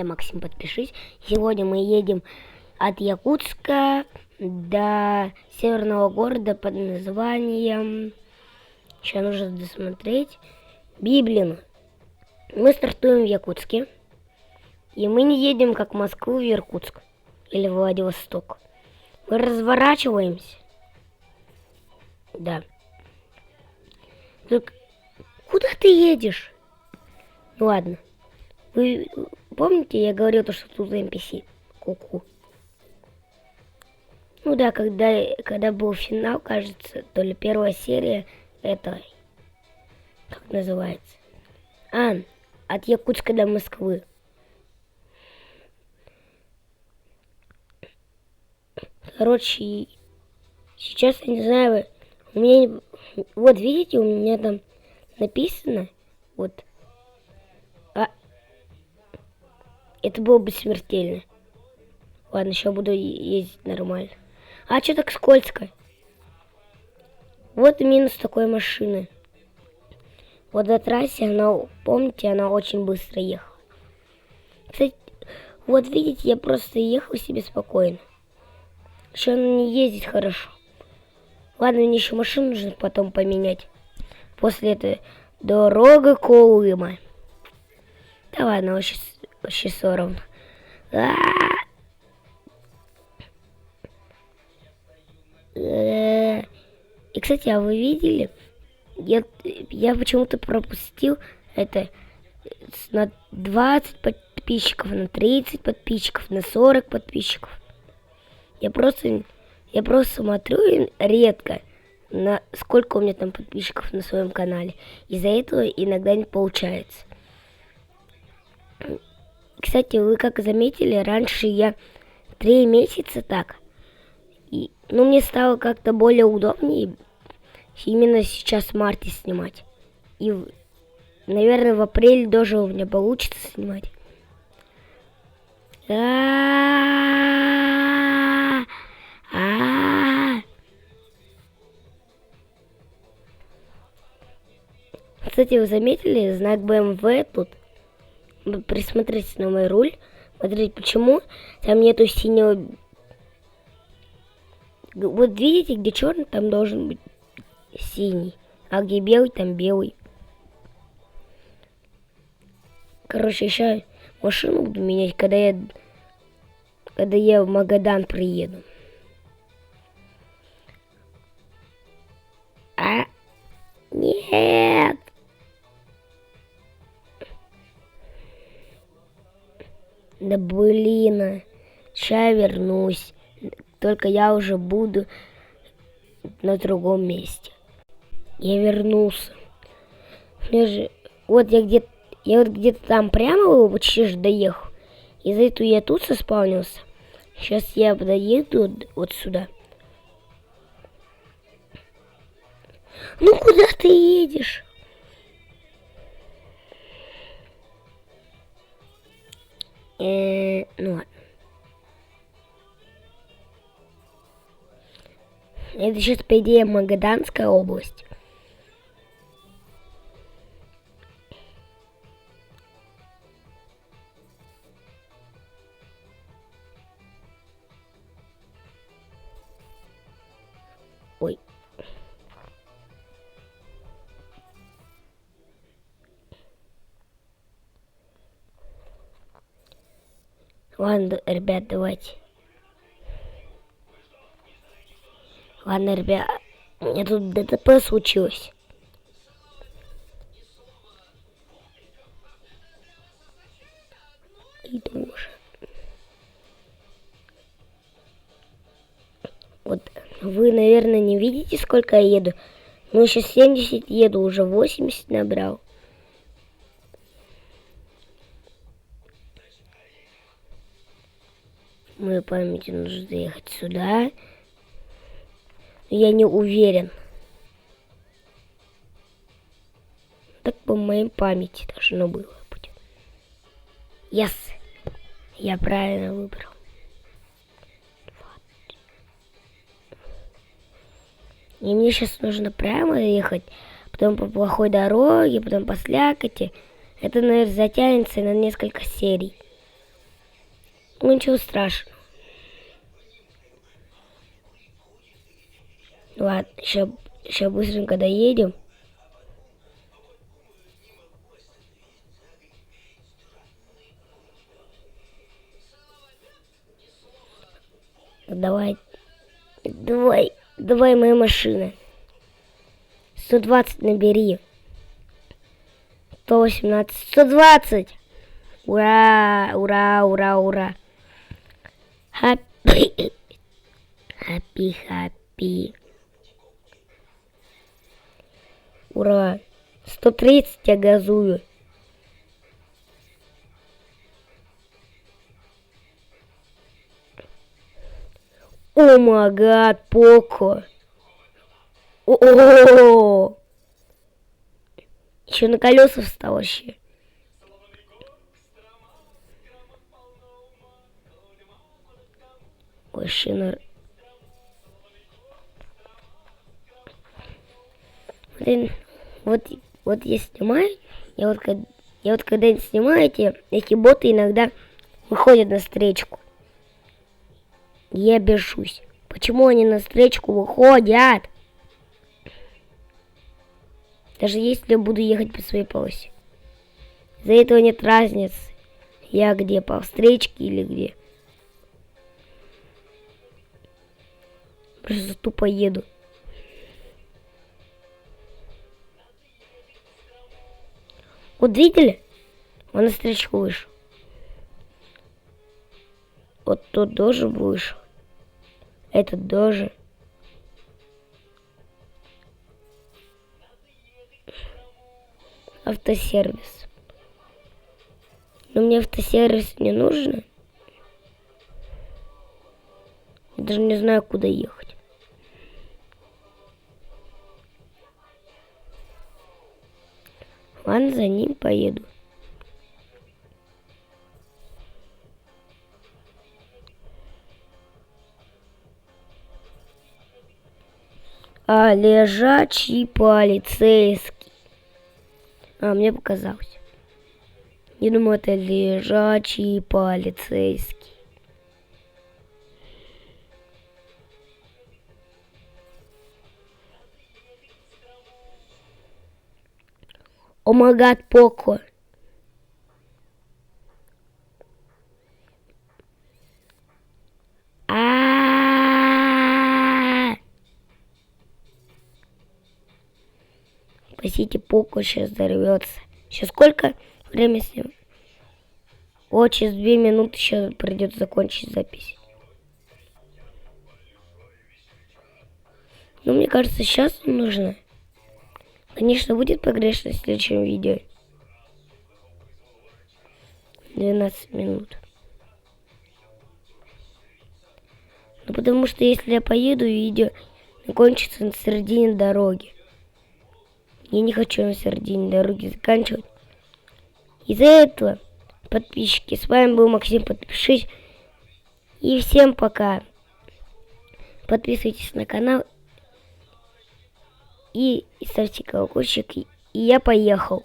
Максим, подпишись. Сегодня мы едем от Якутска до северного города под названием... Сейчас нужно досмотреть. Библин. Мы стартуем в Якутске. И мы не едем как в Москву, в Иркутск. Или в Владивосток. Мы разворачиваемся. Да. Так куда ты едешь? Ну ладно. Вы помните, я говорил, что тут NPC? Ку-ку. Ну да, когда был финал, кажется, то ли первая серия, это... Как называется? От Якутска до Москвы. Короче, сейчас я не знаю, у меня... Вот видите, у меня там написано, вот... Это было бы смертельно. Ладно, еще буду ездить нормально. А что так скользко? Вот и минус такой машины. Вот на трассе она, помните, она очень быстро ехала. Кстати, вот видите, я просто ехал себе спокойно. Еще она не ездит хорошо. Ладно, мне еще машину нужно потом поменять. После этого дорога Колыма. Да ладно, вообще все равно. И, кстати, а вы видели? Я почему-то пропустил это на 20 подписчиков, на 30 подписчиков, на 40 подписчиков. Я просто смотрю редко, на сколько у меня там подписчиков на своем канале. Из-за этого иногда не получается. Кстати, вы как заметили, раньше я 3 месяца так. Но мне стало как-то более удобнее именно сейчас в марте снимать. И, наверное, в апреле тоже у меня получится снимать. Кстати, вы заметили знак BMW тут? Присмотрите на мой руль. Смотрите, почему там нету синего. Вот видите, где черный, там должен быть синий. А где белый, там белый. Короче, еще машину буду менять, когда я в Магадан приеду. Нет! Да блин, сейчас вернусь. Только я уже буду на другом месте. Я вернулся. Вот я где-то там прямо почти же доехал. Из-за этого я тут заспавнился. Сейчас я подоеду вот сюда. Ну куда ты едешь? Ну ладно. Это сейчас, по идее, Магаданская область. Ой. Ладно, ребят, давайте. Ладно, ребят, у меня тут ДТП случилось. Иду уже. Вот вы, наверное, не видите, сколько я еду. Ну, сейчас 70 еду, уже 80 набрал. В моей памяти нужно заехать сюда. Я не уверен. Так по моей памяти должно было быть. Yes! Я правильно выбрал. И мне сейчас нужно прямо ехать, потом по плохой дороге, потом по слякоти. Это, наверное, затянется на несколько серий. Ну, ничего страшного. Ладно, сейчас быстренько доедем. Давай моя машина. 120 набери. 118, 120. Ура, ура, ура, ура. Happy, happy, happy. Ура. 130 я газую. О май гад, Поко. О-о-о. Еще на колеса встал вообще. Ой, шинер. Вот я снимаю, я вот когда снимаете, эти боты иногда выходят на встречку. Я бешусь. Почему они на встречку выходят? Даже если я буду ехать по своей полосе. Из-за этого нет разницы. Я где, по встречке или где. Просто тупо еду. Вот видели? Он на встречку вышел. Вот тот тоже вышел. Этот тоже. Автосервис. Но мне автосервис не нужен. Я даже не знаю, куда ехать. Ладно, за ним поеду. А лежачий полицейский. Мне показалось. Я думаю, это лежачий полицейский. О май гад, Поко. Спасите, Поко сейчас взорвется. Сейчас сколько время с ним? О, через 2 минуты сейчас придется закончить запись. Ну, мне кажется, сейчас нужно. Конечно, будет погрешность в следующем видео. 12 минут. Ну, потому что если я поеду, видео закончится на середине дороги. Я не хочу на середине дороги заканчивать. Из-за этого, подписчики, с вами был Максим. Подпишись. И всем пока. Подписывайтесь на канал. И ставьте колокольчик. И я поехал.